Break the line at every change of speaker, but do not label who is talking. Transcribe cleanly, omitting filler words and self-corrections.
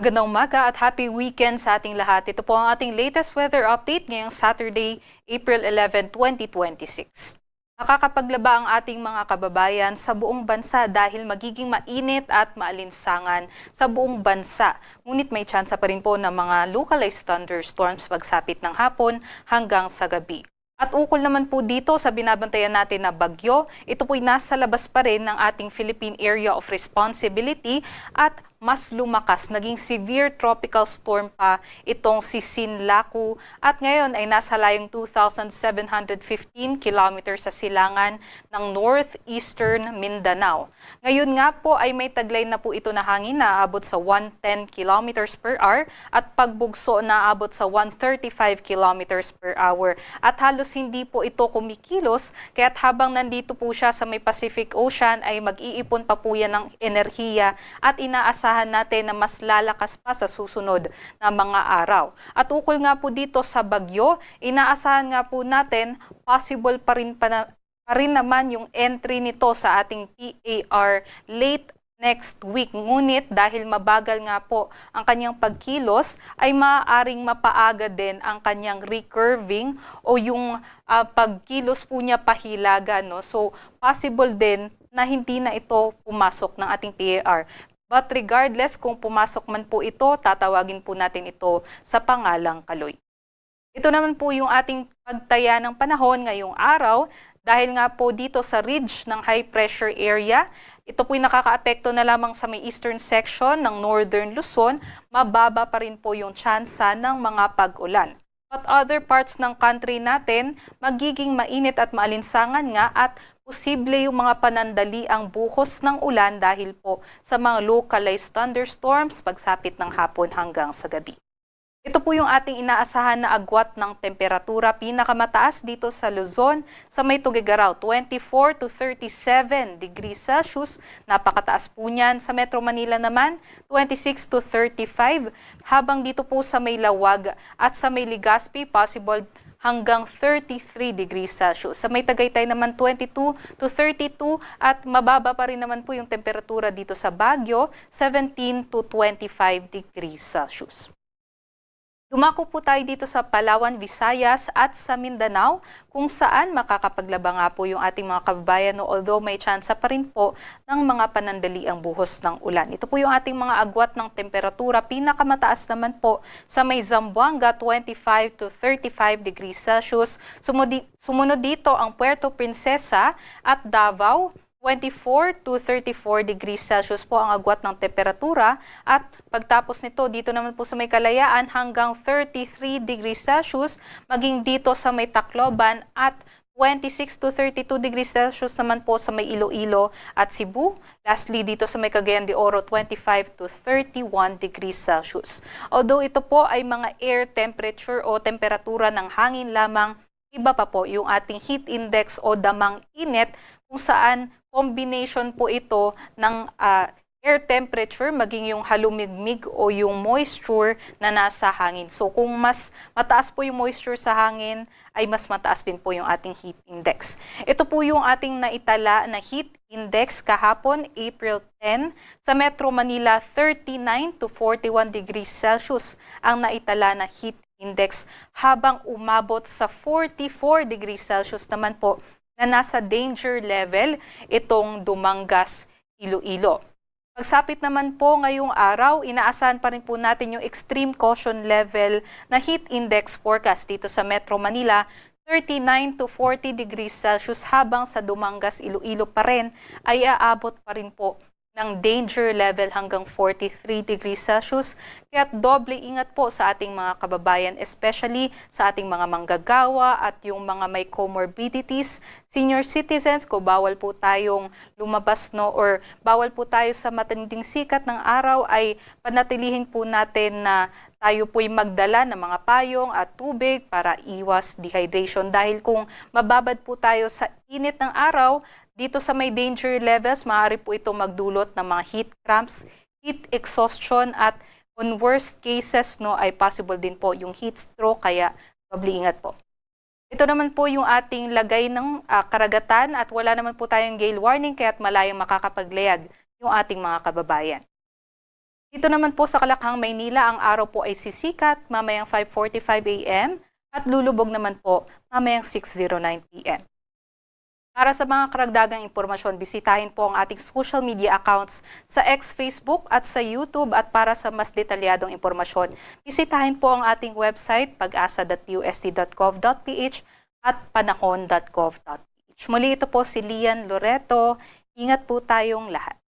Magandang umaga at happy weekend sa ating lahat. Ito po ang ating latest weather update ngayong Saturday, April 11, 2026. Makakapaglaba ang ating mga kababayan sa buong bansa dahil magiging mainit at maalinsangan sa buong bansa. Ngunit may tsansa pa rin po ng mga localized thunderstorms pagsapit ng hapon hanggang sa gabi. At ukol naman po dito sa binabantayan natin na bagyo, ito po'y nasa labas pa rin ng ating Philippine Area of Responsibility at mas lumakas, naging severe tropical storm pa itong si Sinlaku at ngayon ay nasa layong 2,715 kilometers sa silangan ng northeastern Mindanao. Ngayon nga po ay may taglay na po ito na hangin na aabot sa 110 kilometers per hour at pagbugso na aabot sa 135 kilometers per hour. At halos hindi po ito kumikilos kaya't habang nandito po siya sa may Pacific Ocean ay mag-iipon pa po yan ng enerhiya at inaasahan natin na mas lalakas pa sa susunod na mga araw. At ukol nga po dito sa bagyo, inaasahan nga po natin possible pa rin naman yung entry nito sa ating PAR late next week. Ngunit dahil mabagal nga po ang kanyang pagkilos, ay maaaring mapaaga din ang kanyang recurving o yung pagkilos po niya pahilaga. No? So possible din na hindi na ito pumasok ng ating PAR. But regardless kung pumasok man po ito, tatawagin po natin ito sa pangalang Kaloy. Ito naman po yung ating pagtaya ng panahon ngayong araw dahil nga po dito sa ridge ng high pressure area, ito po'y nakakaapekto na lamang sa may eastern section ng northern Luzon, mababa pa rin po yung tsansa ng mga pag-ulan. But other parts ng country natin, magiging mainit at maalinsangan nga at posible yung mga panandali ang buhos ng ulan dahil po sa mga localized thunderstorms pagsapit ng hapon hanggang sa gabi. Ito po yung ating inaasahan na agwat ng temperatura pinakamataas dito sa Luzon sa may Tuguegarao, 24 to 37 degrees Celsius. Napakataas po niyan. Sa Metro Manila naman, 26 to 35. Habang dito po sa may Lawag at sa may Legazpi, possible hanggang 33 degrees Celsius. Sa may Tagaytay naman 22 to 32 at mababa pa rin naman po yung temperatura dito sa Baguio, 17 to 25 degrees Celsius. Dumako po tayo dito sa Palawan, Visayas at sa Mindanao kung saan makakapaglaba nga po yung ating mga kababayan no, although may tsansa pa rin po ng mga panandali ang buhos ng ulan. Ito po yung ating mga agwat ng temperatura. Pinakamataas naman po sa may Zamboanga, 25 to 35 degrees Celsius. Sumunod dito ang Puerto Princesa at Davao, 24 to 34 degrees Celsius po ang agwat ng temperatura at pagtapos nito dito naman po sa may Kalayaan hanggang 33 degrees Celsius, maging dito sa may Tacloban at 26 to 32 degrees Celsius naman po sa may Iloilo at Cebu. Lastly, dito sa may Cagayan de Oro, 25 to 31 degrees Celsius. Although ito po ay mga air temperature o temperatura ng hangin lamang, iba pa po yung ating heat index o damang init kung saan combination po ito ng air temperature maging yung halumigmig o yung moisture na nasa hangin. So kung mas mataas po yung moisture sa hangin, ay mas mataas din po yung ating heat index. Ito po yung ating naitala na heat index kahapon, April 10. Sa Metro Manila, 39 to 41 degrees Celsius ang naitala na heat index habang umabot sa 44 degrees Celsius naman po na nasa danger level itong Dumangas, Iloilo. Pagsapit naman po ngayong araw, inaasahan pa rin po natin yung extreme caution level na heat index forecast dito sa Metro Manila, 39 to 40 degrees Celsius habang sa Dumangas, Iloilo pa rin ay aabot pa rin po ng danger level hanggang 43 degrees Celsius. Kaya't doble ingat po sa ating mga kababayan, especially sa ating mga manggagawa at yung mga may comorbidities. Senior citizens, kung bawal po tayong lumabas no, or bawal po tayo sa matinding sikat ng araw, ay panatilihin po natin na tayo po'y magdala ng mga payong at tubig para iwas dehydration. Dahil kung mababad po tayo sa init ng araw, dito sa may danger levels, maaari po ito magdulot ng mga heat cramps, heat exhaustion at on worst cases no, ay possible din po yung heat stroke kaya doble ingat po. Ito naman po yung ating lagay ng karagatan at wala naman po tayong gale warning kaya't malayang makakapaglayag yung ating mga kababayan. Dito naman po sa Kalakhang, Maynila, ang araw po ay sisikat mamayang 5:45 a.m. at lulubog naman po mamayang 6:09 p.m. Para sa mga karagdagang impormasyon, bisitahin po ang ating social media accounts sa X, Facebook at sa YouTube, at para sa mas detalyadong impormasyon, bisitahin po ang ating website pag-asa.usd.gov.ph at panahon.gov.ph. Muli, ito po si Lian Loreto. Ingat po tayong lahat.